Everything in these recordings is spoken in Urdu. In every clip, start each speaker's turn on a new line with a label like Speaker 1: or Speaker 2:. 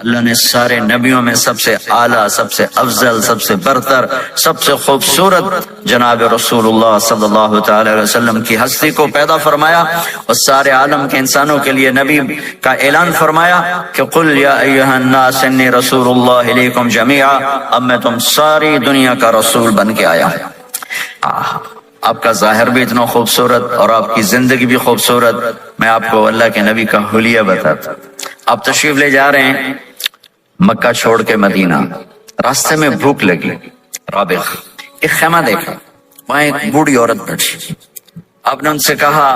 Speaker 1: اللہ نے سارے نبیوں میں سب سے اعلیٰ، سب سے افضل، سب سے برتر، سب سے خوبصورت جناب رسول اللہ صلی اللہ تعالی علیہ وسلم کی ہستی کو پیدا فرمایا، اور سارے عالم کے انسانوں کے لیے نبی کا اعلان فرمایا کہ قل یا ایھا الناس انی رسول اللہ الیکم جمیعا، اب میں تم ساری دنیا کا رسول بن کے آیا ہوں۔ آپ کا ظاہر بھی اتنا خوبصورت اور آپ کی زندگی بھی خوبصورت۔ میں آپ کو اللہ کے نبی کا حلیہ بتاتا ہوں۔ آپ تشریف لے جا رہے ہیں مکہ چھوڑ کے مدینہ، راستے میں بھوک لگی، رابغ ایک خیمہ دیکھا، وہاں ایک بوڑھی عورت بیٹھی۔ آپ نے ان سے کہا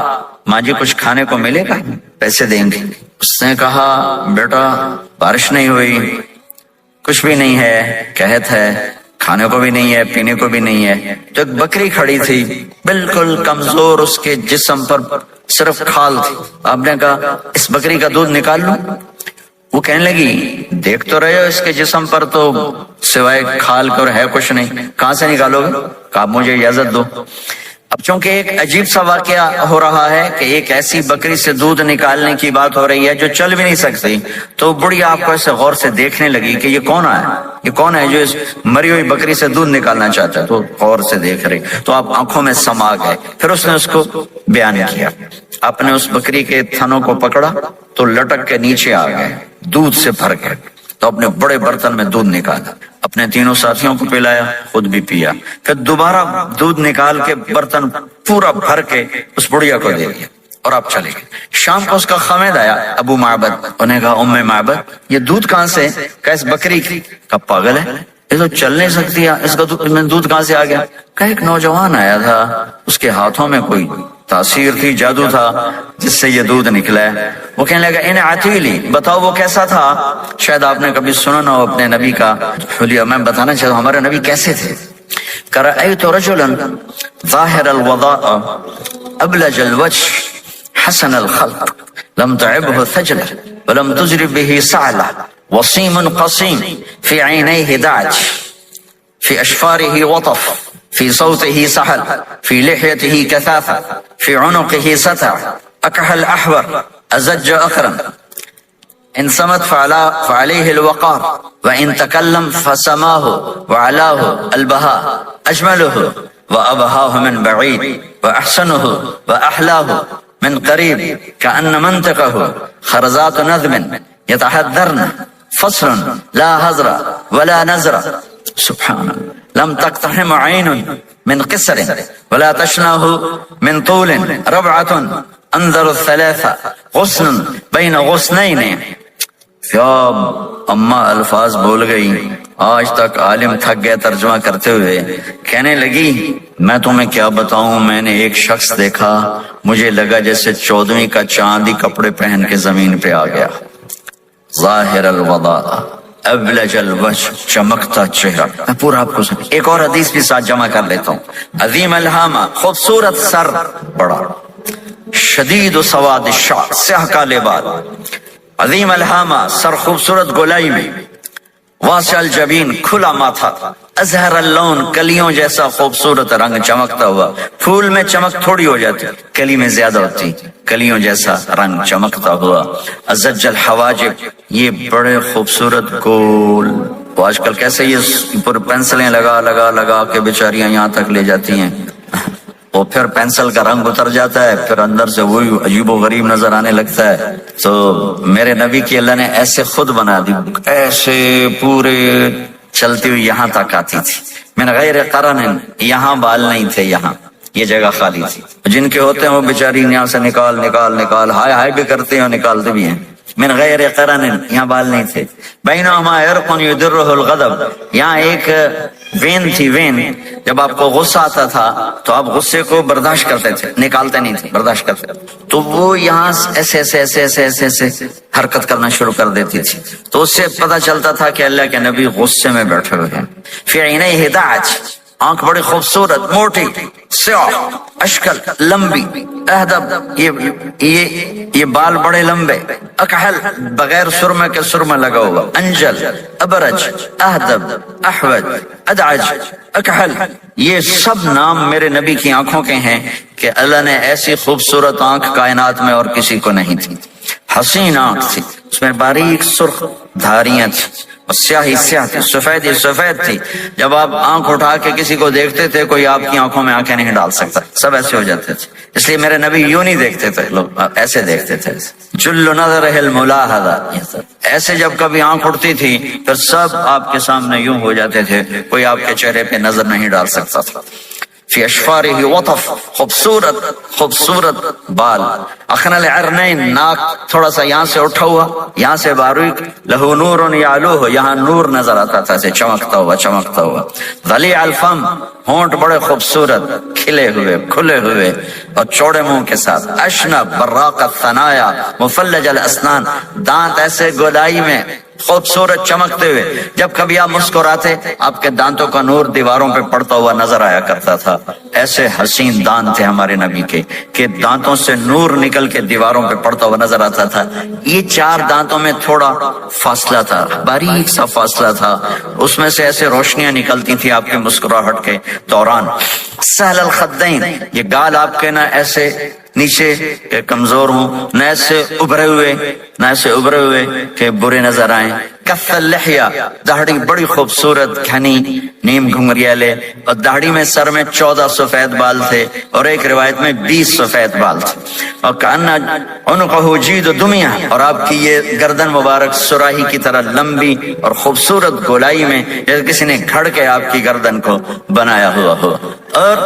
Speaker 1: ماں جی کچھ کھانے کو ملے گا؟ پیسے دیں گے۔ اس نے کہا بیٹا بارش نہیں ہوئی، کچھ بھی نہیں ہے، قحط ہے، کھانے کو بھی نہیں ہے، پینے کو بھی نہیں ہے۔ تو ایک بکری کھڑی تھی بالکل کمزور، اس کے جسم پر صرف کھال تھی۔ آپ نے کہا اس بکری کا دودھ نکال لوں؟ وہ کہنے لگی دیکھ تو رہے ہو اس کے جسم پر تو سوائے کھال کر ہے کچھ نہیں، کہاں سے نکالو گے؟ کہا مجھے اجازت دو۔ اب چونکہ ایک عجیب سا واقعہ ہو رہا ہے کہ ایک ایسی بکری سے دودھ نکالنے کی بات ہو رہی ہے جو چل بھی نہیں سکتی، تو بڑھی آپ کو ایسے غور سے دیکھنے لگی کہ یہ کون ہے، یہ کون ہے جو اس مری ہوئی بکری سے دودھ نکالنا چاہتا ہے؟ تو غور سے دیکھ رہی، تو آپ آنکھوں میں سما گئے۔ پھر اس نے اس کو بیان کیا، آپ نے اس بکری کے تھنوں کو پکڑا تو لٹک کے نیچے آ گئے، دودھ سے بھر گئے۔ تو اپنے بڑے برتن میں دودھ نکالا، اپنے تینوں ساتھیوں کو پلایا، خود بھی پیا، پھر دوبارہ دودھ نکال کے برتن پورا بھر کے اس بڑھیا کو دے دیا اور آپ چلے گئے۔ شام کو اس کا خامد آیا ابو معبد، انہوں نے کہا ام معبد یہ دودھ کہاں سے؟ کہا اس بکری کی۔ کہا پاگل ہے، یہ تو چل نہیں سکتی، اس کا دودھ کہاں سے آ گیا؟ کہا ایک نوجوان آیا تھا، اس کے ہاتھوں میں کوئی تاثیر تھی، جادو تھا، جس سے یہ دودھ نکلا ہے۔ وہ کہنے لگا ان عتیلی، بتاؤ وہ کیسا تھا؟ شاید آپ نے کبھی سنا نہ ہو اپنے نبی کا حلیہ، میں بتانا چاہتا ہوں ہمارے نبی کیسے تھے۔ رأیت رجلا ظاہر الوضاء ابلج الوجه حسن الخلق لم تعبه ثجلة ولم تجرب به سعلة وصيم قصيم في عينيه دعج في أشفاره وطف في صوته سحل في لحيته كثافة في عنقه ستع أكحل أحور أزج أخرم إن صمت فعليه الوقار وإن تكلم فسماه وعلاه البهاء أجمله وأبهاه من بعيد وأحسنه وأحلاه من قريب كأن منطقه خرزات نذب يتحذرن فصل لا هزر ولا نزر سبحان الله لم تقتحم عين من قصر ولا تشناه من طول ربعة انظر الثلاثة غصن بين غصنين۔ کیا اماں الفاظ بول گئی، آج تک عالم تھک گئے ترجمہ کرتے ہوئے، کہنے لگی میں تمہیں کیا بتاؤں، میں نے ایک شخص دیکھا، مجھے لگا جیسے 14ویں کا چاندی کپڑے پہن کے زمین پہ آ گیا، ظاہر الوضاء ابلج الوجه، چمکتا چہرہ۔ میں پورا آپ کو ایک اور حدیث بھی ساتھ جمع کر لیتا ہوں۔ عظیم الہامہ، خوبصورت سر، بڑا شدید سواد الشعر، سیاہ کالے بال، عظیم الہامہ سر خوبصورت گولائی میں، واسع الجبین کھلا ماتھا، ازہر اللون کلیوں جیسا خوبصورت رنگ چمکتا ہوا، پھول میں چمک تھوڑی ہو جاتی، کلی میں زیادہ ہوتی، کلیوں جیسا رنگ چمکتا ہوا، ازج الحواجب، یہ بڑے خوبصورت گول، وہ آج کل کیسے یہ پر پینسلیں لگا لگا لگا کے بیچاریاں یہاں تک لے جاتی ہیں، وہ پھر پینسل کا رنگ اتر جاتا ہے، پھر اندر سے وہی عجیب و غریب نظر آنے لگتا ہے۔ تو میرے نبی کی اللہ نے ایسے خود بنا دی، ایسے پورے چلتی ہوئی یہاں تک آتی تھی، من غیر قرن، یہاں بال نہیں تھے، یہاں یہ جگہ خالی تھی، جن کے ہوتے ہیں وہ بیچاری یہاں سے نکال نکال نکال ہائے ہائے بھی کرتے ہیں اور نکالتے بھی ہیں۔ من غیر قرن، یہاں بال نہیں تھے، بینہما عرق یدرہ الغضب، یہاں ایک وین تھی، وین، جب آپ کو غصہ آتا تھا تو آپ غصے کو برداشت کرتے تھے، نکالتے نہیں تھے، برداشت کرتے تھے، تو وہ یہاں ایسے ایسے ایسے ایسے ایسے ایسے حرکت کرنا شروع کر دیتی تھی، تو اس سے پتہ چلتا تھا کہ اللہ کے نبی غصے میں بیٹھے ہوئے ہیں۔ فی عینیہ دعج، آنکھ بڑی خوبصورت، موٹی، سیاہ، اشکل، لمبی، اہدب، یہ بال بڑے لمبے، اکحل، بغیر سرمے کے سرمہ لگا ہوا، انجل، ابرج، اہدب، احوج، ادعج، اکحل، یہ سب نام میرے نبی کی آنکھوں کے ہیں کہ اللہ نے ایسی خوبصورت آنکھ کائنات میں اور کسی کو نہیں تھی۔ حسین آنکھ تھی، اس میں باریک سرخ دھاریاں تھی اور سیاہی سیاہ تھی، سفید ہی سفید تھی. جب آپ آنکھ اٹھا کے کسی کو دیکھتے تھے کوئی آپ کی آنکھوں میں آنکھیں نہیں ڈال سکتا، سب ایسے ہو جاتے تھے. اس لیے میرے نبی یوں نہیں دیکھتے تھے، لوگ ایسے دیکھتے تھے. جل نظرہ الملاحظہ، ایسے جب کبھی آنکھ اٹھتی تھی پھر سب آپ کے سامنے یوں ہو جاتے تھے، کوئی آپ کے چہرے پہ نظر نہیں ڈال سکتا تھا. فی اشفارہ وطف، خوبصورت خوبصورت بال. اخنل عرنین، ناک تھوڑا سا یہاں سے اٹھا ہوا، یہاں سے باریک. لہو نور یعلوہ، یہاں نور نظر آتا تھا سے چمکتا ہوا چمکتا ہوا. ضلیع الفم، ہونٹ بڑے خوبصورت کھلے ہوئے کھلے ہوئے اور چوڑے منہ کے ساتھ. اشنب براق الثنایا مفلج الاسنان، دانت ایسے گولائی میں خوبصورت چمکتے ہوئے. جب کبھی آپ مسکراتے آپ کے دانتوں کا نور دیواروں پہ پڑتا ہوا نظر آیا کرتا تھا. ایسے حسین دانت تھے ہمارے نبی کے کہ دانتوں سے نور نکل کے دیواروں پہ پڑتا ہوا نظر آتا تھا. یہ 4 دانتوں میں تھوڑا فاصلہ تھا، باریک سا فاصلہ تھا، اس میں سے ایسے روشنیاں نکلتی تھی آپ کے مسکراہٹ کے دوران. سہل الخدین، یہ گال آپ کے نہ ایسے نیچے کہ کمزور ہوں، نہ ایسے ابھرے ہوئے کہ برے نظر آئیں. کف اللحیہ، داڑھی بڑی خوبصورت گھنی نیم گھنگریالے، اور داڑھی میں سر میں 14 سفید بال تھے اور ایک روایت میں 20 سفید بال تھے. اور کأن عنقہ جید دمیہ، اور آپ کی یہ گردن مبارک سراہی کی طرح لمبی اور خوبصورت گولائی میں جیسے کسی نے گھڑ کے آپ کی گردن کو بنایا ہوا ہو. اور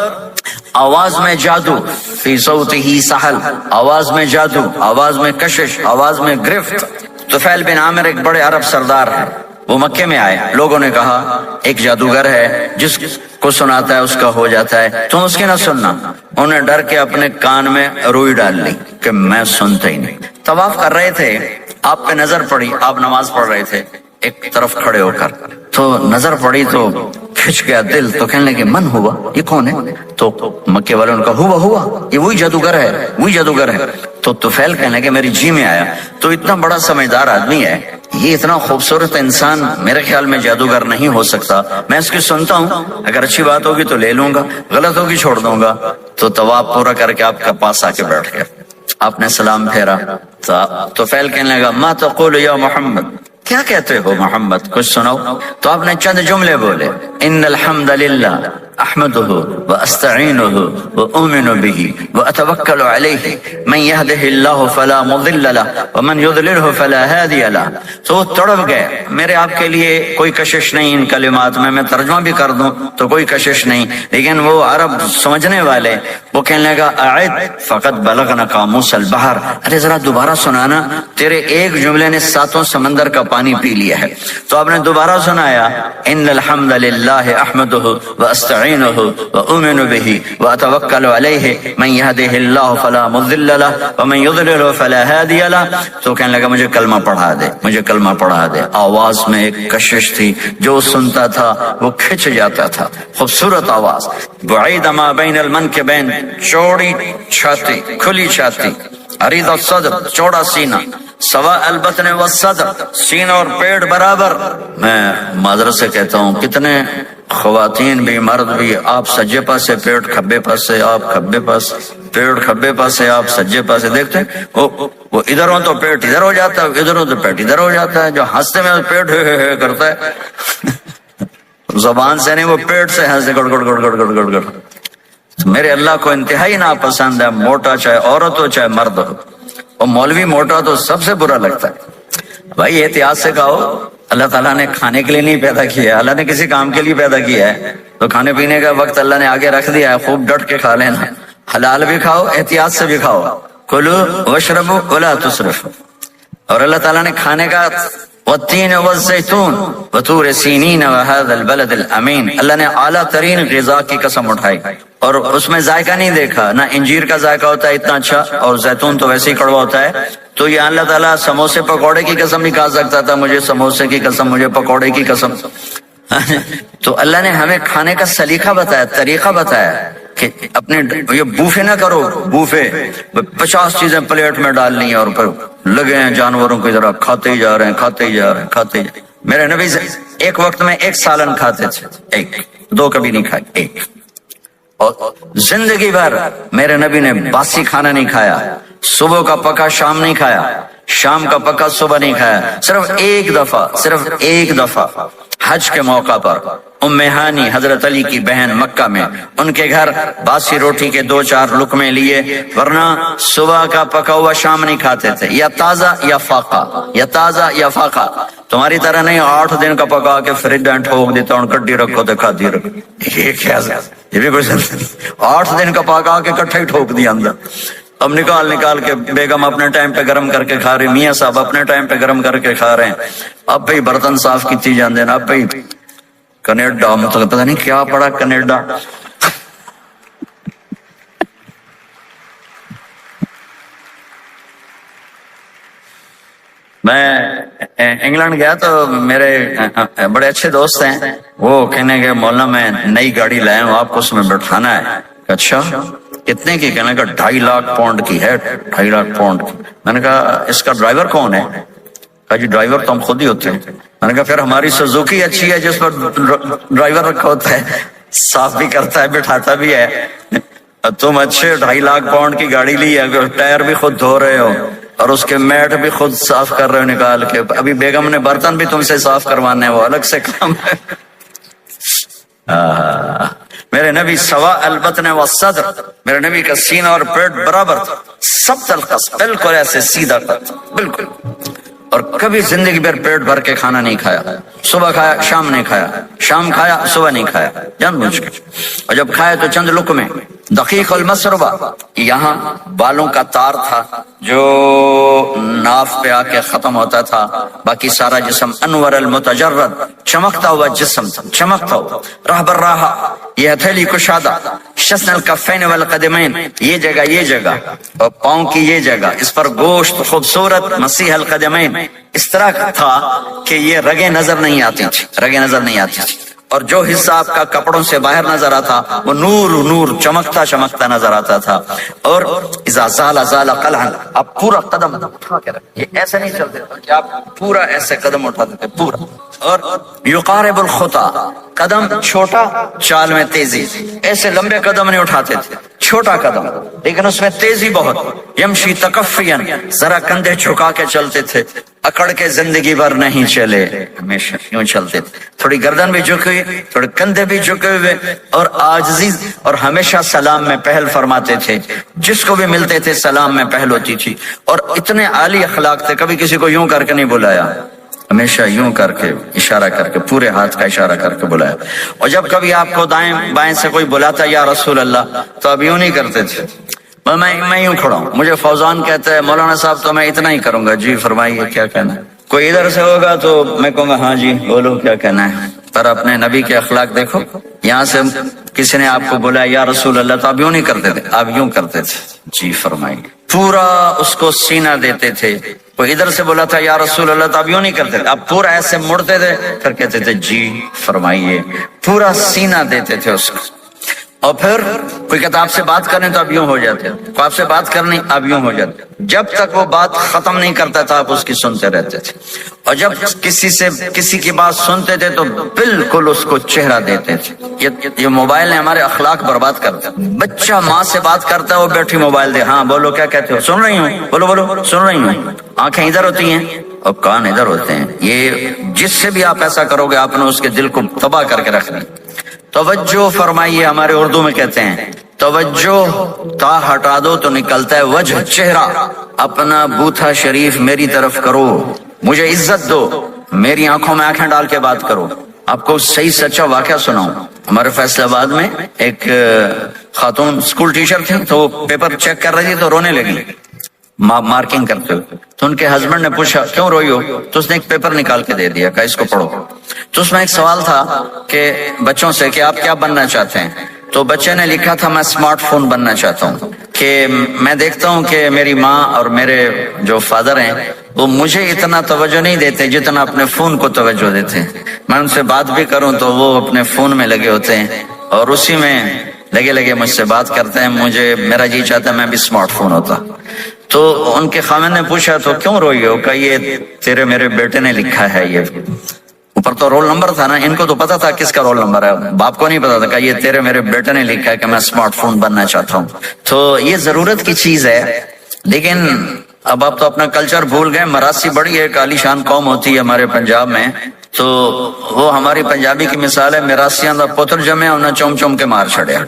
Speaker 1: آواز میں جادو، فی صوتہ سحل، آواز میں جادو، آواز میں کشش، آواز میں گرفت. طفیل بن عامر ایک بڑے عرب سردار ہیں، وہ مکے میں آئے. لوگوں نے کہا ایک جادوگر ہے جس کو سناتا ہے اس کا ہو جاتا ہے، تم اس کی نہ سننا. انہیں ڈر کے اپنے کان میں روئی ڈال لی کہ میں سنتا ہی نہیں. طواف کر رہے تھے، آپ پہ نظر پڑی، آپ نماز پڑھ رہے تھے ایک طرف کھڑے ہو کر، تو نظر پڑی تو کھچ گیا دل. تو کہنے لگے من ہوا، یہ کون ہے؟ تو مکے والوں نے کہا ہوا یہ وہی جادوگر ہے. تو طفیل کہنے لگے میری جی میں آیا، تو اتنا بڑا سمجھدار آدمی ہے، یہ اتنا خوبصورت انسان میرے خیال میں جادوگر نہیں ہو سکتا. میں اس کی سنتا ہوں، اگر اچھی بات ہوگی تو لے لوں گا، غلط ہوگی چھوڑ دوں گا. تو طواف پورا کر کے آپ کے پاس آ کے بیٹھ گیا. آپ نے سلام پھیرا تو طفیل کہنے لگا ما تقول یا محمد، کیا کہتے ہو محمد، کچھ سناؤ. تو آپ نے چند جملے بولے، ان الحمد للہ احمده واستعینه واؤمن به واتوکل علیہ من یهده اللہ فلا مضل له ومن یضلله فلا ہادی له. تو وہ تڑپ گئے. میرے آپ کے لیے کوئی کشش نہیں ان کلمات میں ترجمہ بھی کر دوں تو کوئی کشش نہیں، لیکن وہ عرب سمجھنے والے وہ کہنے لگا اعد فقط بلغنا قاموس البحر، ارے ذرا دوبارہ سنانا، تیرے ایک جملے نے 7 سمندر کا پانی پی لیا ہے. تو آپ نے دوبارہ سنایا ان الحمد للہ احمده واستعینه وأؤمن به وأتوکل علیہ من یهده اللہ فلا مضل له ومن یضلل فلا ہادی له. تو کہنے لگا مجھے کلمہ پڑھا دے. آواز میں ایک کشش تھی، جو سنتا تھا وہ کھچ جاتا تھا. خوبصورت آواز. بعید ما بین المنکبین، چوڑی چھاتی کھلی چھاتی. عریض الصدر، چوڑا سینہ. سوا البطن والصدر، سینہ اور پیٹ برابر. میں معذرت سے کہتا ہوں کتنے خواتین بھی مرد بھی، آپ سجے پاسے پیٹ کھبے پاسے، آپ کھبے پاس پیٹ کھبے پاسے، آپ سجے پاسے. دیکھتے ہیں وہ ادھر ہو تو پیٹ ادھر ہو جاتا ہے، ادھر ہو تو پیٹ ادھر ہو جاتا ہے. جو ہنستے میں پیٹ ہے کرتا ہے زبان سے نہیں، وہ پیٹ سے ہنستے گڑ گڑ گڑ گڑ گڑ گڑ گڑ. میرے اللہ کو انتہائی ناپسند ہے، موٹا چاہے عورت ہو چاہے مرد ہو. اور مولوی موٹا تو سب سے برا لگتا ہے. بھائی احتیاط سے کھاؤ، اللہ تعالیٰ نے کھانے کے لیے نہیں پیدا کیا ہے، اللہ نے کسی کام کے لیے پیدا کیا ہے. تو کھانے پینے کا وقت اللہ نے آگے رکھ دیا ہے، خوب ڈٹ کے کھا لینا. حلال بھی کھاؤ، احتیاط سے بھی کھاؤ. کلو واشربوا ولا تسرفوا. اور اللہ تعالیٰ نے کھانے کا والتین والزیتون وطور سینین وهذا البلد الامین، اللہ نے اعلیٰ ترین غذا کی قسم اٹھائی اور اس میں ذائقہ نہیں دیکھا. نہ انجیر کا ذائقہ ہوتا ہے اتنا اچھا، اور زیتون تو ویسے ہی کڑوا ہوتا ہے. تو یہ اللہ تعالیٰ سموسے پکوڑے کی قسم نہیں کھا سکتا تھا، مجھے سموسے کی قسم، مجھے پکوڑے کی قسم. تو اللہ نے ہمیں کھانے کا سلیقہ بتایا، طریقہ بتایا کہ اپنے یہ بوفے نہ کرو. بوفے 50 چیزیں پلیٹ میں ڈالنی ہیں اور پھر لگے ہیں جانوروں کی طرح کھاتے ہی جا رہے ہیں. میرے نبی سے ایک وقت میں 1 سالن کھاتے تھے، 1 2 کبھی نہیں کھائے، 1. اور زندگی بھر میرے نبی نے باسی کھانا نہیں کھایا، صبح کا پکا شام نہیں کھایا، شام کا پکا صبح نہیں کھایا، صرف ایک دفعہ حج کے موقع پر ام ہانی حضرت علی کی بہن مکہ میں، ان کے گھر باسی روٹی کے 2-4 لقمے لیے، ورنہ صبح کا پکا ہوا شام نہیں کھاتے تھے، یا تازہ یا فاقہ، تمہاری طرح نہیں 8 دن کا پکا کے فریج میں ٹھوک دیتا ہوں، کڈی رکھو تو کھاتی رکھو، یہ کیا یہ بھی کچھ 8 دن کا پکا کے کٹھا ہی ٹھوک دیا اندر، اب نکال کے بیگم اپنے ٹائم پہ گرم کر کے کھا رہی، میاں صاحب اپنے ٹائم پہ گرم کر کے کھا رہے ہیں، اب بھائی برتن صاف کیتی جاندے نا، اب بھائی کینیڈا مطلب پتہ نہیں کیا پڑا کینیڈا، میں انگلینڈ گیا تو میرے بڑے اچھے دوست ہیں، وہ کہنے کہ مولانا میں نئی گاڑی لایا ہوں، آپ کو اس میں بٹھانا ہے، اچھا کتنے کی؟ کہنے کا 2.5 لاکھ پاؤنڈ کی ہے، 2.5 لاکھ پاؤنڈ کی۔ میں نے کہا اس کا ڈرائیور کون ہے؟ کہا جی ڈرائیور تو ہم خود ہی ہوتے ہیں۔ میں نے کہا پھر ہماری سوزوکی اچھی ہے جس پر ڈرائیور رکھا ہوتا ہے، صاف بھی کرتا ہے بٹھاتا بھی ہے، تم اچھے 2.5 لاکھ پاؤنڈ کی گاڑی لی ہے، ٹائر بھی خود دھو رہے ہو اور اس کے میٹ بھی خود صاف کر رہے ہو نکال کے، ابھی بیگم نے برتن بھی تم سے صاف کروانے ہیں، وہ الگ سے کام ہے۔ میرے نبی سوا البطن والصدر، میرے نبی کا سینہ اور پیٹ برابر تھا، سب القص، بالکل ایسے سیدھا تھا بالکل، اور کبھی زندگی بھر پیٹ بھر کے کھانا نہیں کھایا، صبح کھایا شام نہیں کھایا، شام کھایا صبح نہیں کھایا، جان بوجھ کے، اور جب کھایا تو چند لقمے۔ دقیق المسربہ، یہاں بالوں کا تار تھا جو ناف پہ آ کے ختم ہوتا تھا، باقی سارا جسم انور المتجرد، چمکتا ہوا جسم تھا، چمکتا ہوا۔ راہ بر راہ، یہ ہتھیلی کشادہ، شسن الکفین والقدمین، یہ جگہ اور پاؤں کی یہ جگہ، اس پر گوشت خوبصورت مسیح القدمین، اس طرح تھا کہ یہ رگیں نظر نہیں آتی تھی، اور جو حصہ آپ کا کپڑوں سے باہر نظر آتا وہ نور چمکتا نظر آتا تھا، اور اذا زال قلعا، آپ پورا قدم اٹھا کے رکھیں، یہ ایسے نہیں چلتے کہ آپ پورا ایسے قدم اٹھاتے تھے پورا، اور یقارب الخطا، قدم چھوٹا چال میں تیزی، ایسے لمبے قدم نہیں اٹھاتے تھے، چھوٹا قدم لیکن اس میں تیزی بہت، یمشی تکفین، ذرا کندھے جھکا کے چلتے تھے، اکڑ کے زندگی بھر نہیں چلے، ہمیشہ یوں چلتے تھے، تھوڑی گردن بھی جھکی ہوئی، تھوڑے کندھے بھی جھکے ہوئے، اور عاجزی، اور ہمیشہ سلام میں پہل فرماتے تھے، جس کو بھی ملتے تھے سلام میں پہل ہوتی تھی، اور اتنے عالی اخلاق تھے، کبھی کسی کو یوں کر کے نہیں بلایا، ہمیشہ یوں کر کے اشارہ کر کے، پورے ہاتھ کا اشارہ کر کے بلایا، اور جب کبھی آپ کو دائیں بائیں سے کوئی بلاتا یا رسول اللہ تو اب یوں نہیں کرتے تھے، میں یوں کھڑا ہوں، مجھے فوزان کہتا ہے مولانا صاحب تو میں اتنا ہی کروں گا، جی فرمائیے کیا کہنا ہے، کوئی ادھر سے ہوگا تو میں کہوں گا ہاں جی بولو کیا کہنا ہے، پر اپنے نبی کے اخلاق دیکھو، یہاں سے کسی نے آپ کو بولا یا رسول اللہ تو آپ یوں نہیں کرتے تھے، آپ یوں کرتے تھے، جی فرمائیے، پورا اس کو سینہ دیتے تھے، کوئی ادھر سے بولا تھا یا رسول اللہ تو آپ یوں نہیں کرتے تھے، آپ پورا ایسے مڑتے تھے، پھر کہتے تھے جی فرمائیے، پورا سینہ دیتے تھے اس کو، اور پھر کوئی کہتا آپ سے بات کریں تو آپ یوں ہو جاتے، کوئی آپ سے بات کرنی آپ یوں ہو جاتے، جب تک وہ بات ختم نہیں کرتا تھا آپ اس کی سنتے رہتے تھے، اور جب کسی کی بات سنتے تھے تو بالکل اس کو چہرہ دیتے تھے۔ یہ موبائل نے ہمارے اخلاق برباد کرتا ہے، بچہ ماں سے بات کرتا ہے وہ بیٹھی موبائل دے، ہاں بولو کیا کہتے ہو، سن رہی ہوں، بولو سن رہی ہوں، آنکھیں ادھر ہوتی ہیں اور کان ادھر ہوتے ہیں، یہ جس سے بھی آپ ایسا کرو گے آپ نے اس کے دل کو تباہ کر کے رکھ دیا۔ توجہ فرمائیے، ہمارے اردو میں کہتے ہیں توجہ، تا ہٹا دو تو نکلتا ہے وجہ، چہرہ، اپنا بوتھا شریف میری طرف کرو، مجھے عزت دو، میری آنکھوں میں آنکھیں ڈال کے بات کرو۔ آپ کو صحیح سچا واقعہ سناؤں، ہمارے فیصل آباد میں ایک خاتون اسکول ٹیچر تھی، تو وہ پیپر چیک کر رہی تھی تو رونے لگی مارکنگ کرتے ہوئے، تو ان کے ہسبینڈ نے پوچھا کیوں روئی ہو، تو اس نے ایک پیپر نکال کے دے دیا، کہا اس کو پڑھو، تو اس میں ایک سوال تھا کہ بچوں سے کہ آپ کیا بننا چاہتے ہیں، تو بچے نے لکھا تھا میں اسمارٹ فون بننا چاہتا ہوں، کہ میں دیکھتا ہوں کہ میری ماں اور میرے جو فادر ہیں وہ مجھے اتنا توجہ نہیں دیتے جتنا اپنے فون کو توجہ دیتے ہیں، میں ان سے بات بھی کروں تو وہ اپنے فون میں لگے ہوتے ہیں اور اسی میں لگے مجھ سے بات کرتے ہیں، میرا جی چاہتا ہے میں بھی اسمارٹ فون ہوتا۔ تو ان کے خاوند نے پوچھا تو کیوں روئی ہو، کہ یہ تیرے میرے بیٹے نے لکھا ہے، یہ اوپر تو رول نمبر تھا نا، ان کو تو پتا تھا کس کا رول نمبر ہے، باپ کو نہیں پتا تھا، کہ یہ تیرے میرے بیٹے نے لکھا ہے کہ میں اسمارٹ فون بننا چاہتا ہوں۔ تو یہ ضرورت کی چیز ہے، لیکن اب آپ تو اپنا کلچر بھول گئے. مراسی بڑی ایک عالی شان قوم ہوتی ہے ہمارے پنجاب میں, تو وہ ہماری پنجابی کی مثال ہے, مراسیاں دا پتر جمے انہیں چوم چوم کے مار چھڑیا.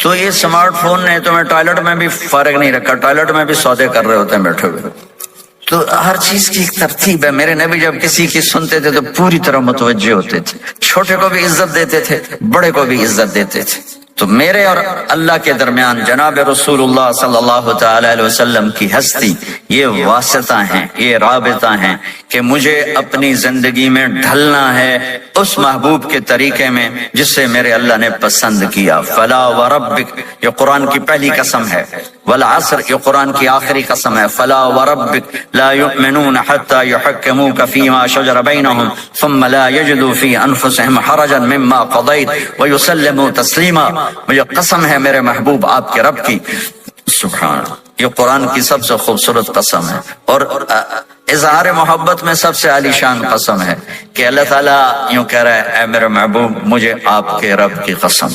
Speaker 1: تو یہ سمارٹ فون نے تمہیں ٹوائلٹ میں بھی فارغ نہیں رکھا, ٹوائلٹ میں بھی سودے کر رہے ہوتے ہیں بیٹھے ہوئے. تو ہر چیز کی ایک ترتیب ہے. میرے نبی جب کسی کی سنتے تھے تو پوری طرح متوجہ ہوتے تھے, چھوٹے کو بھی عزت دیتے تھے, بڑے کو بھی عزت دیتے تھے. تو میرے اور اللہ کے درمیان جناب رسول اللہ صلی اللہ تعالی علیہ وسلم کی ہستی یہ واسطہ ہیں, یہ رابطہ ہیں کہ مجھے اپنی زندگی میں ڈھلنا ہے اس محبوب کے طریقے میں جس سے میرے اللہ نے پسند کیا. فلا وربک یہ قرآن کی پہلی قسم ہے, والعصر یہ قرآن کی آخری قسم ہے. فلا وربک لا یؤمنون حتی یحکموک فیما شجر بینہم ثم لا یجدوا فی انفسہم حرجا مما قضیت ویسلموا تسلیما. مجھے قسم ہے میرے محبوب آپ کے رب کی. سبحان, یہ قرآن کی سب سے خوبصورت قسم ہے اور اظہار محبت میں سب سے عالی شان قسم ہے کہ اللہ تعالیٰ یوں کہہ رہا ہے, اے میرے محبوب مجھے آپ کے رب کی قسم.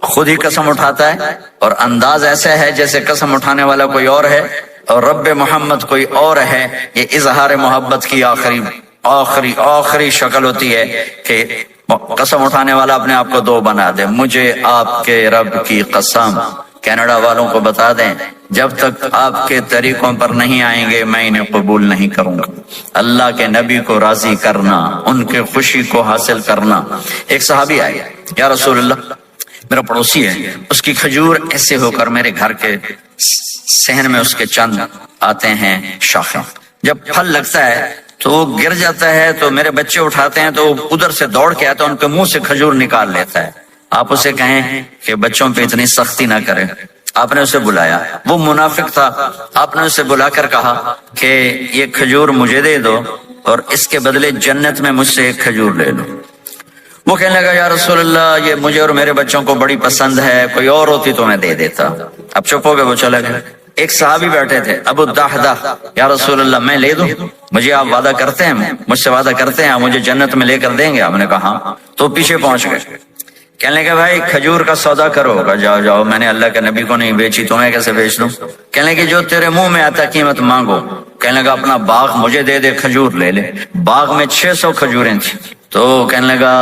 Speaker 1: خود ہی قسم اٹھاتا ہے اور انداز ایسا ہے جیسے قسم اٹھانے والا کوئی اور ہے اور رب محمد کوئی اور ہے. یہ اظہار محبت کی آخری شکل ہوتی ہے کہ قسم اٹھانے والا اپنے آپ کو دو بنا دے. مجھے آپ کے رب کی قسم. کینیڈا والوں کو بتا دیں جب تک آپ کے طریقوں پر نہیں آئیں گے میں انہیں قبول نہیں کروں گا. اللہ کے نبی کو راضی کرنا, ان کے خوشی کو حاصل کرنا. ایک صحابی آئے, یا رسول اللہ میرا پڑوسی ہے, اس کی کھجور ایسے ہو کر میرے گھر کے صحن میں اس کے چند آتے ہیں شاخیں, جب پھل لگتا ہے تو وہ گر جاتا ہے تو میرے بچے اٹھاتے ہیں تو وہ ادھر سے دوڑ کے آتا ہے, ان کے منہ سے کھجور نکال لیتا ہے. آپ اسے کہیں کہ بچوں پہ اتنی سختی نہ کریں. آپ نے اسے بلایا, وہ منافق تھا, آپ نے اسے بلا کر کہا کہ یہ کھجور مجھے دے دو اور اس کے بدلے جنت میں مجھ سے ایک کھجور لے لو. وہ کہنے لگا یا رسول اللہ یہ مجھے اور میرے بچوں کو بڑی پسند ہے, کوئی اور ہوتی تو میں دے دیتا. اب چپ ہو گئے, وہ چلے گئے. ایک صحابی بیٹھے تھے ابو الدحدہ, یا رسول اللہ میں لے دوں, مجھے آپ وعدہ کرتے ہیں, مجھ سے وعدہ کرتے ہیں آپ مجھے جنت میں لے کر دیں گے؟ آپ نے کہا ہاں. تو پیچھے پہنچ گئے, کہنے لگے بھائی کھجور کا سودا کرو. جاؤ میں نے اللہ کے نبی کو نہیں بیچی, تمہیں کیسے بیچ دوں؟ کہنے لگے جو تیرے منہ میں آتا قیمت مانگو. کہنے لگا اپنا باغ مجھے دے دے, کھجور لے لے. باغ میں 600 کھجوریں تھیں. تو کہنے لگا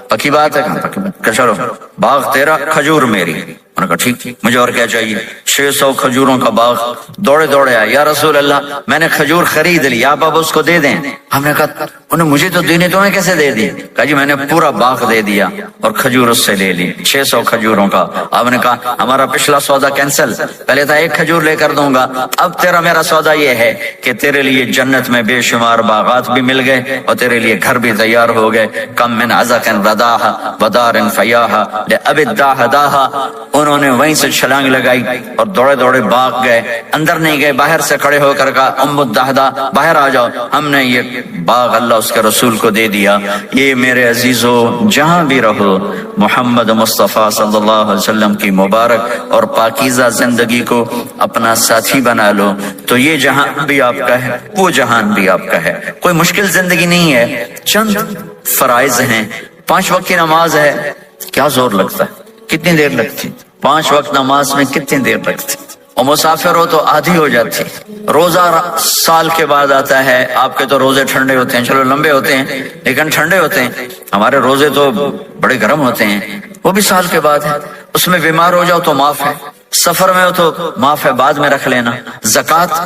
Speaker 1: پکی بات ہے, کہاں پکی بات, کہ چلو باغ تیرا کھجور میری. انہوں نے کہا ٹھیک, مجھے اور کیا چاہیے. 600 کھجوروں کا باغ. دوڑے دوڑے آئے, یا رسول اللہ میں نے کھجور خرید لی, آپ اب اس کو دے دیں. ہم نے کہا انہیں مجھے تو دینی, تمہیں کیسے دے دی؟ کہا جی میں نے پورا باغ دے دیا اور کھجور اس سے لے لی 600 کھجوروں کا. آپ نے کہا ہمارا پچھلا سودا کینسل, پہلے تھا ایک کھجور لے کر دوں گا, اب تیرا میرا سودا یہ ہے کہ تیرے لیے جنت میں بے شمار باغات بھی مل گئے اور تیرے لیے گھر بھی تیار ہو گئے. کم من عزق رداہا ودار فیاہا لأب الداہداہا. انہوں نے وہیں سے چھلانگ لگائی اور دوڑے دوڑے باغ گئے, اندر نہیں گئے, باہر سے کھڑے ہو کر کہا ام الدہدہ باہر آ جاؤ, ہم نے یہ باغ اللہ اس کے رسول کو دے دیا. یہ میرے عزیزو جہاں بھی رہو محمد مصطفیٰ صلی اللہ علیہ وسلم کی مبارک اور پاکیزہ زندگی کو اپنا ساتھی بنا لو تو یہ جہان بھی آپ کا ہے, وہ جہان بھی آپ کا ہے. کوئی مشکل زندگی نہیں ہے, چند فرائض ہیں, 5 وقت کی نماز ہے, کیا زور لگتا ہے, کتنی دیر لگتی, 5 وقت نماز میں کتنی دیر لگتی, اور مسافر ہو تو آدھی ہو جاتی. روزہ سال کے بعد آتا ہے, آپ کے تو روزے ٹھنڈے ہوتے ہیں, چلو لمبے ہوتے ہیں لیکن ٹھنڈے ہوتے ہیں, ہمارے روزے تو بڑے گرم ہوتے ہیں, وہ بھی سال کے بعد ہے. اس میں بیمار ہو جاؤ تو معاف ہے, سفر میں ہو تو معاف ہے, بعد میں رکھ لینا. زکوٰۃ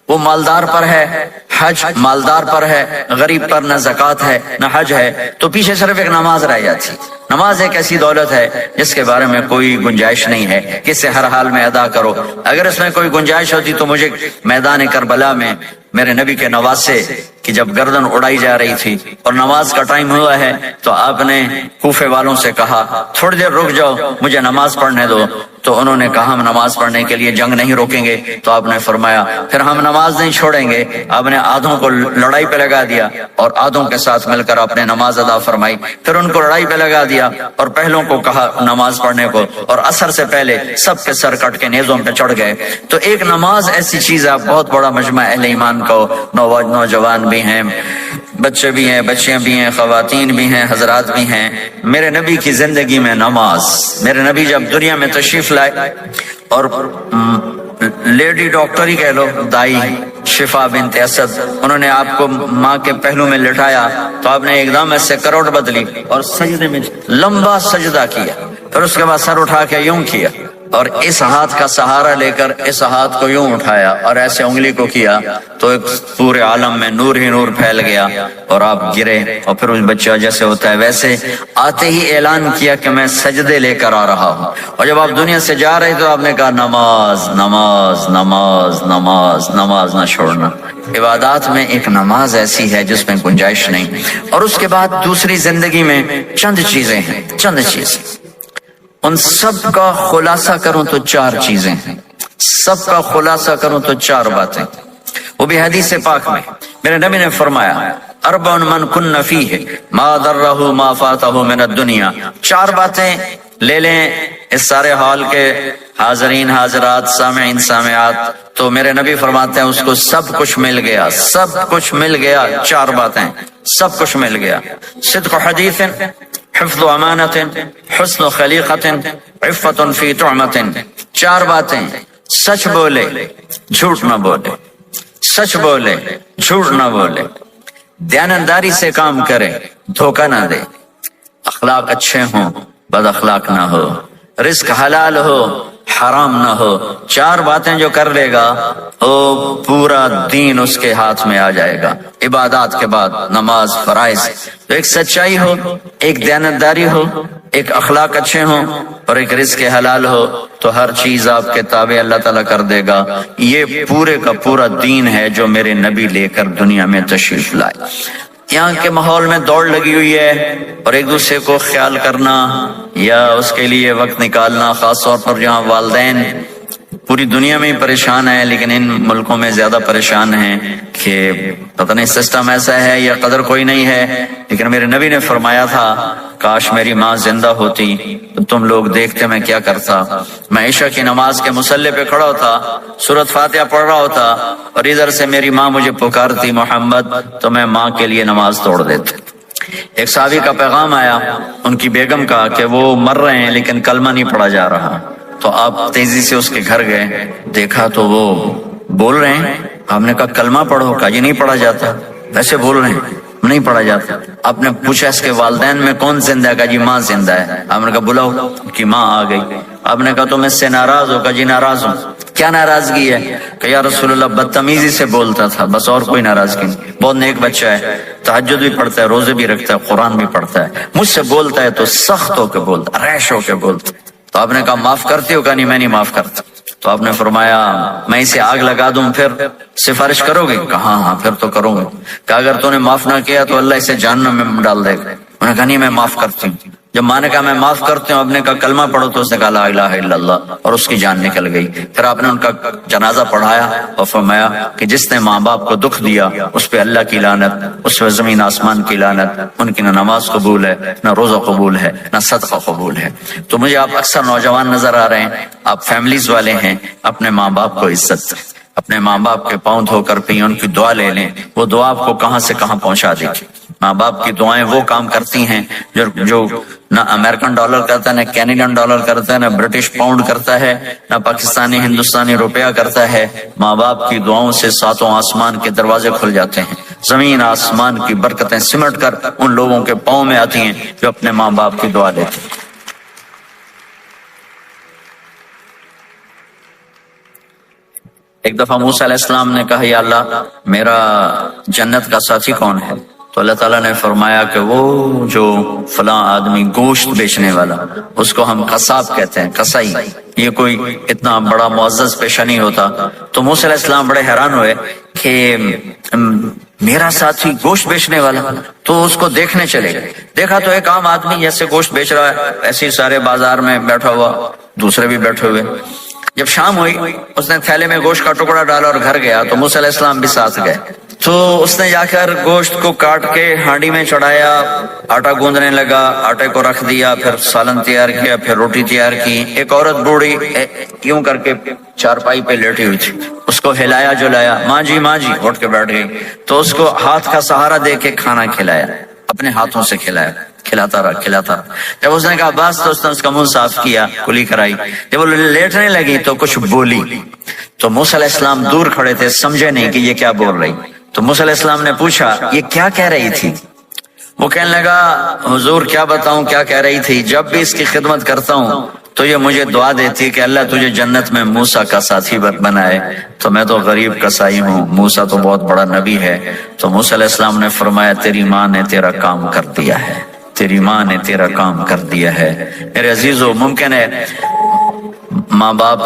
Speaker 1: وہ مالدار پر ہے, حج مالدار پر ہے, غریب پر نہ زکوٰۃ ہے نہ حج ہے, تو پیچھے صرف ایک نماز رہ جاتی. نماز ایک ایسی دولت ہے جس کے بارے میں کوئی گنجائش نہیں ہے کہ اسے ہر حال میں ادا کرو. اگر اس میں کوئی گنجائش ہوتی تو مجھے میدان کربلا میں میرے نبی کے نواسے کی جب گردن اڑائی جا رہی تھی اور نماز کا ٹائم ہوا ہے تو آپ نے کوفے والوں سے کہا تھوڑی دیر رک جاؤ مجھے نماز پڑھنے دو. تو انہوں نے کہا ہم نماز پڑھنے کے لیے جنگ نہیں روکیں گے. تو آپ نے فرمایا پھر ہم نماز نہیں چھوڑیں گے. آپ نے آدھوں کو لڑائی پہ لگا دیا اور آدھوں کے ساتھ مل کر آپ نے نماز ادا فرمائی. پھر ان کو لڑائی پہ لگا دیا اور پہلوں کو کہا نماز پڑھنے کو, اور عصر سے پہلے سب کے سر کٹ کے نیزوں پہ چڑھ گئے. تو ایک نماز ایسی چیز ہے, بہت بڑا مجمع اہل ایمان کو, نوجوان بھی ہیں, بچے بھی ہیں, بچیاں بھی ہیں, خواتین بھی ہیں, حضرات بھی ہیں. میرے نبی کی زندگی میں نماز, میرے نبی جب دنیا میں تشریف لائے اور لیڈی ڈاکٹر ہی کہہ لو، دائی شفا بنت اسد، انہوں نے آپ کو ماں کے پہلو میں لٹایا تو آپ نے ایک دم ایسے کروٹ بدلی اور سجدے میں لمبا سجدہ کیا، پھر اس کے بعد سر اٹھا کے یوں کیا اور اس ہاتھ کا سہارا لے کر اس ہاتھ کو یوں اٹھایا اور ایسے انگلی کو کیا تو ایک پورے عالم میں نور ہی نور پھیل گیا اور آپ گرے، اور پھر اس بچہ جیسے ہوتا ہے ویسے آتے ہی اعلان کیا کہ میں سجدے لے کر آ رہا ہوں، اور جب آپ دنیا سے جا رہے تو آپ نے کہا نماز نماز نماز نماز نماز نہ چھوڑنا۔ عبادات میں ایک نماز ایسی ہے جس میں گنجائش نہیں۔ اور اس کے بعد دوسری زندگی میں چند چیزیں ہیں، چند چیزیں، ان سب کا خلاصہ کروں تو چار چیزیں ہیں، سب کا خلاصہ کروں تو چار باتیں، وہ بھی حدیث پاک میں میرے نبی نے فرمایا اربع من کن فیہ ما ضرہ ما فاتہ من الدنیا، چار باتیں لے لیں اس سارے حال کے حاضرین حاضرات سامعین سامعات، تو میرے نبی فرماتے ہیں اس کو سب کچھ مل گیا، سب کچھ مل گیا، چار باتیں سب کچھ مل گیا، صدق حدیث، حفظ امانت، حسن خلیقت، عفت فی طعمت، چار باتیں، سچ بولے جھوٹ نہ بولے، سچ بولے جھوٹ نہ بولے، دیانتداری سے کام کرے دھوکہ نہ دے، اخلاق اچھے ہوں بد اخلاق نہ ہو، رزق حلال ہو حرام نہ ہو، چار باتیں جو کر لے گا وہ پورا دین اس کے ہاتھ میں آ جائے گا۔ عبادات کے بعد نماز فرائض، تو ایک سچائی ہو، ایک دیانتداری ہو، ایک اخلاق اچھے ہوں اور ایک رزق حلال ہو تو ہر چیز آپ کے تابع اللہ تعالیٰ کر دے گا۔ یہ پورے کا پورا دین ہے جو میرے نبی لے کر دنیا میں تشریف لائے۔ یہاں کے ماحول میں دوڑ لگی ہوئی ہے اور ایک دوسرے کو خیال کرنا یا اس کے لیے وقت نکالنا، خاص طور پر جہاں والدین پوری دنیا میں ہی پریشان ہیں لیکن ان ملکوں میں زیادہ پریشان ہیں کہ پتہ نہیں سسٹم ایسا ہے یا قدر کوئی نہیں ہے، لیکن میرے نبی نے فرمایا تھا کاش میری ماں زندہ ہوتی تو تم لوگ دیکھتے میں کیا کرتا، میں عشاء کی نماز کے مصلی پہ کھڑا ہوتا، سورۃ فاتحہ پڑھ رہا ہوتا اور ادھر سے میری ماں مجھے پکارتی محمد، تو میں ماں کے لیے نماز توڑ دیتا۔ ایک صحابی کا پیغام آیا ان کی بیگم کا کہ وہ مر رہے ہیں لیکن کلمہ نہیں پڑھا جا رہا، تو آپ تیزی سے اس کے گھر گئے، دیکھا تو وہ بول رہے ہیں، آپ نے کہا کلمہ پڑھو، کہا جی نہیں پڑھا جاتا، ویسے بول رہے ہیں نہیں پڑھا جاتا۔ آپ نے پوچھا اس کے والدین میں کون زندہ ہے، کہا جی ماں زندہ ہے۔ آپ نے کہا بلاؤ، کہ ماں آ گئی۔ آپ نے کہا تم اس سے ناراض ہو، کہا جی ناراض ہوں۔ کیا ناراضگی ہے؟ کہ یا رسول اللہ بدتمیزی سے بولتا تھا، بس اور کوئی ناراضگی نہیں، بہت نیک بچہ ہے، تہجد بھی پڑھتا ہے، روزے بھی رکھتا ہے، قرآن بھی پڑھتا ہے، مجھ سے بولتا ہے تو سخت ہو کے بولتا، ریش ہو کے بولتا۔ تو آپ نے کہا معاف کرتے ہو؟ کہا نہیں میں نہیں معاف کرتا۔ تو آپ نے فرمایا میں اسے آگ لگا دوں پھر سفارش کرو گے؟ کہا ہاں پھر تو کروں گا۔ کہا اگر تو نے معاف نہ کیا تو اللہ اسے جہنم میں ڈال دے گا۔ انہوں نے کہا نہیں میں معاف کرتی ہوں۔ جب ماں نے کہا میں معاف کرتی ہوں، آپ نے کہا کلمہ پڑھو، تو اس نے کہا لا الہ الا اللہ، اور اس کی جان نکل گئی۔ پھر آپ نے ان کا جنازہ پڑھایا اور فرمایا کہ جس نے ماں باپ کو دکھ دیا اس پہ اللہ کی لعنت، اس پہ زمین آسمان کی لعنت، ان کی نہ نماز قبول ہے نہ روزہ قبول ہے نہ صدقہ قبول ہے۔ تو مجھے آپ اکثر نوجوان نظر آ رہے ہیں، آپ فیملیز والے ہیں، اپنے ماں باپ کو عزت دیں، اپنے ماں باپ کے پاؤں دھو کر پئیں، ان کی دعا لے لیں، وہ دعا آپ کو کہاں سے کہاں پہنچا دے گی۔ ماں باپ کی دعائیں وہ کام کرتی ہیں جو نہ امریکن ڈالر کرتا ہے، نہ کینیڈین ڈالر کرتا ہے، نہ برٹش پاؤنڈ کرتا ہے، نہ پاکستانی ہندوستانی روپیہ کرتا ہے۔ ماں باپ کی دعاؤں سے ساتوں آسمان کے دروازے کھل جاتے ہیں، زمین آسمان کی برکتیں سمٹ کر ان لوگوں کے پاؤں میں آتی ہیں جو اپنے ماں باپ کی دعا لیتے ہیں۔ ایک دفعہ موسیٰ علیہ السلام نے کہا یا اللہ میرا جنت کا ساتھی کون ہے؟ تو اللہ تعالیٰ نے فرمایا کہ وہ جو فلاں آدمی گوشت بیچنے والا، اس کو ہم قصاب کہتے ہیں، قصائی، یہ کوئی اتنا بڑا معزز پیشہ نہیں ہوتا۔ تو موسیٰ علیہ السلام بڑے حیران ہوئے کہ میرا ساتھی گوشت بیچنے والا، تو اس کو دیکھنے چلے گئے۔ دیکھا تو ایک عام آدمی جیسے گوشت بیچ رہا ہے، ایسے سارے بازار میں بیٹھا ہوا، دوسرے بھی بیٹھے ہوئے۔ جب شام ہوئی اس نے تھیلے میں گوشت کا ٹکڑا ڈالا اور گھر گیا، تو موسیٰ علیہ السلام بھی ساتھ گئے۔ تو اس نے جا کر گوشت کو کاٹ کے ہانڈی میں چڑھایا، آٹا گوندنے لگا، آٹے کو رکھ دیا، پھر سالن تیار کیا، پھر روٹی تیار کی۔ ایک عورت بوڑھی یوں کر کے چارپائی پہ لیٹی ہوئی تھی، اس کو ہلایا جلایا، ماں جی اٹھ کے بیٹھ گئی۔ تو اس کو ہاتھ کا سہارا دے کے کھانا کھلایا، اپنے ہاتھوں سے کھلایا۔ کھلاتا رہا۔ جب اس نے کہا بس تو اس نے اس کا منہ صاف کیا، کلی کرائی۔ جب وہ لیٹنے لگی تو کچھ بولی، تو موسیٰ علیہ السلام دور کھڑے تھے، سمجھے نہیں کہ یہ کیا بول رہی۔ تو موسیٰ علیہ السلام نے پوچھا یہ کیا کہہ رہی تھی؟ وہ کہنے لگا حضور کیا بتاؤں کیا کہہ رہی تھی، جب بھی اس کی خدمت کرتا ہوں تو یہ مجھے دعا دیتی کہ اللہ تجھے جنت میں موسیٰ کا ساتھی بنائے، تو میں تو غریب کسائی ہوں، موسیٰ تو بہت بڑا نبی ہے۔ تو موسیٰ علیہ السلام نے فرمایا تیری ماں نے تیرا کام کر دیا ہے، تیری ماں نے تیرا کام کر دیا ہے۔ میرے عزیزو، ممکن ہے ماں باپ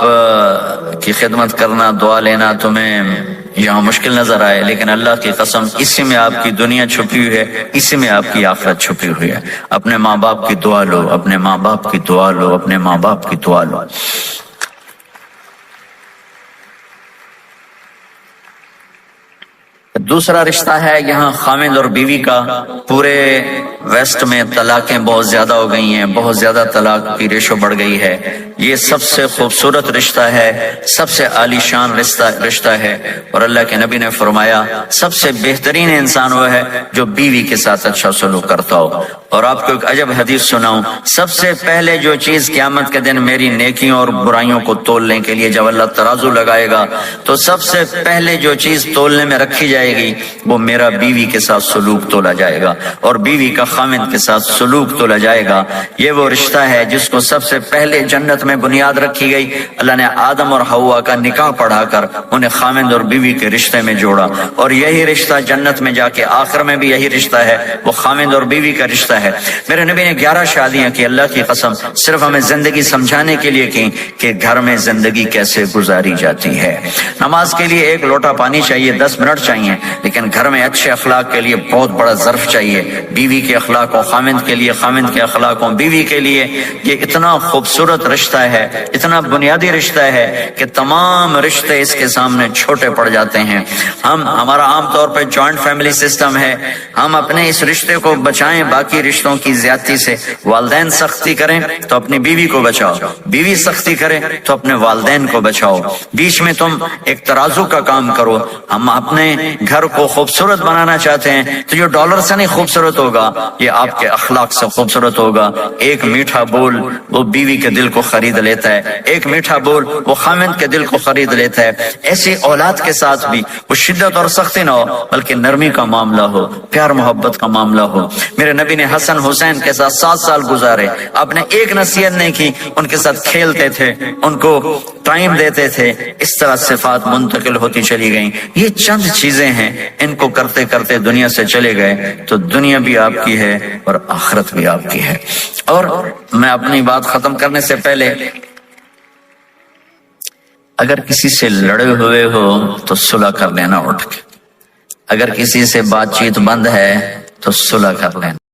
Speaker 1: کی خدمت کرنا، دعا لینا تمہیں یہاں مشکل نظر آئے، لیکن اللہ کی قسم اسی میں آپ کی دنیا چھپی ہوئی ہے، اسی میں آپ کی آخرت چھپی ہوئی ہے۔ اپنے ماں باپ کی دعا لو، اپنے ماں باپ کی دعا لو، اپنے ماں باپ کی دعا لو۔ دوسرا رشتہ ہے یہاں خاوند اور بیوی کا۔ پورے ویسٹ میں طلاقیں بہت زیادہ ہو گئی ہیں، بہت زیادہ طلاق کی ریشو بڑھ گئی ہے۔ یہ سب سے خوبصورت رشتہ ہے، سب سے عالی شان رشتہ ہے، اور اللہ کے نبی نے فرمایا سب سے بہترین انسان وہ ہے جو بیوی کے ساتھ اچھا سلوک کرتا ہو۔ اور آپ کو ایک عجب حدیث سناؤں، سب سے پہلے جو چیز قیامت کے دن میری نیکیوں اور برائیوں کو تولنے کے لیے جب اللہ ترازو لگائے گا تو سب سے پہلے جو چیز تولنے میں رکھی جائے گی وہ میرا بیوی کے ساتھ سلوک تولا جائے گا، اور بیوی کا خاوند کے ساتھ سلوک تولا جائے گا۔ یہ وہ رشتہ ہے جس کو سب سے پہلے جنت میں بنیاد رکھی گئی۔ اللہ نے آدم اور حوا کا نکاح پڑھا کر انہیں خاوند اور بیوی کے رشتے میں جوڑا، اور یہی رشتہ جنت میں جا کے آخر میں بھی یہی رشتہ ہے، وہ خاوند اور بیوی کا رشتہ ہے۔ میرے نبی نے 11 شادیاں کی، اللہ کی قسم صرف ہمیں زندگی سمجھانے کے لیے کی کہ گھر میں زندگی کیسے گزاری جاتی ہے۔ نماز کے لیے 1 لوٹا پانی چاہیے، 10 منٹ چاہیے، لیکن گھر میں اچھے اخلاق کے لیے بہت بڑا ظرف چاہیے۔ بیوی کے اخلاق و خاوند کے لیے، خاوند کے اخلاق و بیوی کے لیے، یہ اتنا خوبصورت رشتہ ہے، اتنا بنیادی رشتہ ہے کہ تمام رشتے اس کے سامنے چھوٹے پڑ جاتے ہیں۔ ہمارا عام طور پہ جوائنٹ فیملی سسٹم ہے، ہم اپنے اس رشتے کو بچائیں باقی رشتوں کی زیادتی سے۔ والدین سختی کریں تو اپنی بیوی کو بچاؤ، بیوی سختی کرے تو اپنے والدین کو بچاؤ، بیچ میں تم ایک ترازو کا کام کرو۔ ہم اپنے گھر کو خوبصورت بنانا چاہتے ہیں تو جو ڈالر سے نہیں خوبصورت ہوگا، یہ آپ کے اخلاق سے خوبصورت ہوگا۔ ایک میٹھا بول وہ بیوی کے دل کو خرید لیتا ہے، ایک میٹھا بول وہ خاوند کے دل کو خرید لیتا ہے۔ ایسی اولاد کے ساتھ بھی وہ شدت اور سختی نہ ہو، بلکہ نرمی کا معاملہ ہو، پیار محبت کا معاملہ ہو۔ میرے نبی نے حسن حسین کے ساتھ 7 سال گزارے، آپ نے ایک نصیحت نہیں کی، ان کے ساتھ کھیلتے تھے، ان کو ٹائم دیتے تھے، اس طرح صفات منتقل ہوتی چلی گئیں۔ یہ چند چیزیں ہیں، ان کو کرتے کرتے دنیا سے چلے گئے تو دنیا بھی آپ کی ہے اور آخرت بھی آپ کی ہے۔ اور میں اپنی بات ختم کرنے سے پہلے، اگر کسی سے لڑے ہوئے ہو تو صلح کر لینا اٹھ کے، اگر کسی سے بات چیت بند ہے تو صلح کر لینا۔